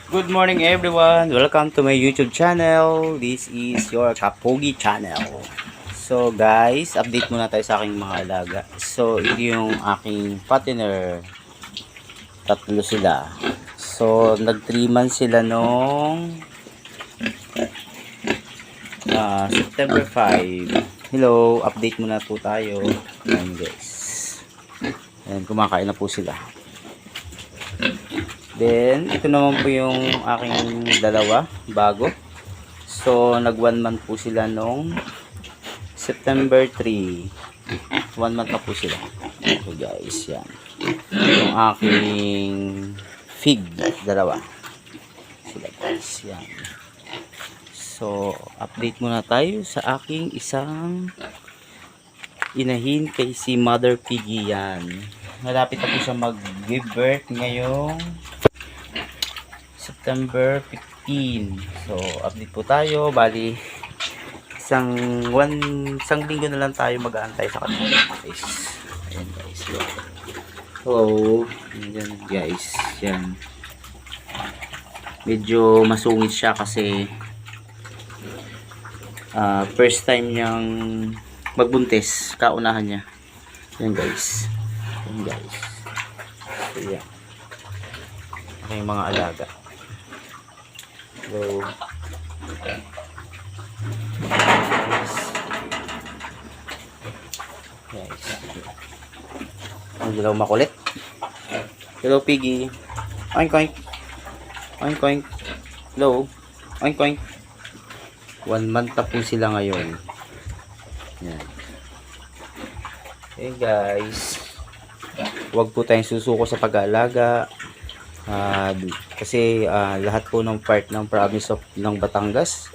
Good morning everyone! Welcome to my YouTube channel. This is your Kapogi channel. So guys, update muna tayo sa aking mga alaga. So ito yung aking partner. Tatlo sila. So nag 3 months sila nung September 5. Hello, update muna po tayo. Ayan guys. Ayan, kumakain na po sila. Then, ito naman po yung aking dalawa, bago. So, nag 1 month po sila nung September 3. 1 month na po sila. So guys, yan. Yung aking fig, dalawa. Sila guys, yan. So, update muna tayo sa aking isang inahin kay si Mother Piggy yan. Malapit na po siya mag-give birth ngayong September 15. So, update po tayo. Bali, isang linggo na lang tayo mag-aantay sa kanila. Guys. Ayan guys. Hello. Ayan guys. Yan. Medyo masungit siya kasi first time niyang magbuntis. Kaunahan niya. Ayan guys. Ayan guys. So, yan. Aking mga alaga. So, guys. Ang dilaw makulit. Hello, Piggy. Oink, oink. Oink, oink. Hello. Oink, oink. 1 month na po sila ngayon. Yan. Hey, guys. Huwag po tayong susuko sa pag-aalaga. Kasi lahat po ng part ng province ng Batangas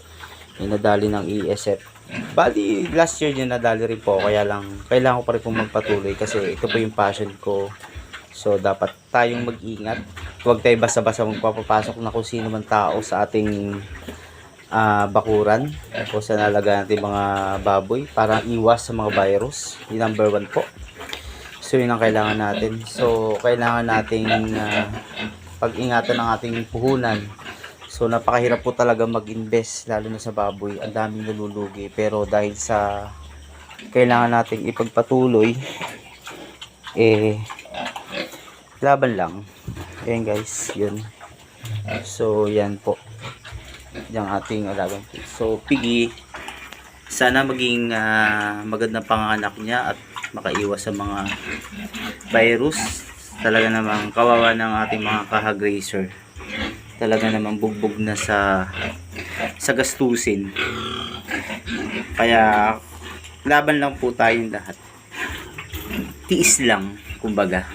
ay nadali ng ESF. Bali last year din nadali rin po, kaya lang kailangan ko pa rin pong magpatuloy kasi ito po yung passion ko. So dapat tayong mag-ingat, huwag tayo basta-basta magpapapasok na kung sino man tao sa ating bakuran o sa nalaga natin mga baboy para iwas sa mga virus. Yung number 1 po. So yun ang kailangan natin. So kailangan nating pag-ingatan ng ating puhunan. So napakahirap po talaga mag-invest lalo na sa baboy. Ang daming nalulugi, pero dahil sa kailangan nating ipagpatuloy, laban lang. Ayan guys, yun. So yan po yung ating alagang pig. So Piggy, sana maging magandang panganak niya at makaiwas sa mga virus. Talaga namang kawawa ng ating mga kahag-racer. Talaga namang bugbog na sa gastusin. Kaya laban lang po tayong lahat. Tiis lang, kumbaga.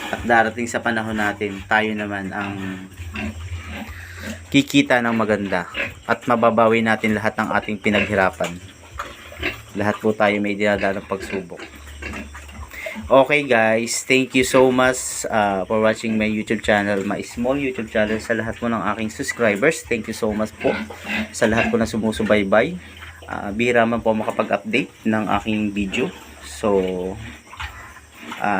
At darating sa panahon natin, tayo naman ang kikita ng maganda at mababawi natin lahat ng ating pinaghirapan. Lahat po tayo may dinadalang pagsubok. Okay guys, thank you so much for watching my YouTube channel, my small YouTube channel. Sa lahat po ng aking subscribers, thank you so much po sa lahat po na sumusubaybay. Bihira man po makapag-update ng aking video. So,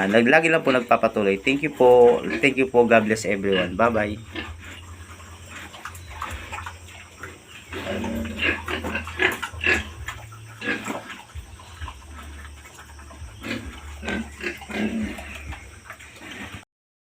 lagi lang po nagpapatuloy. Thank you po, God bless everyone. Bye bye.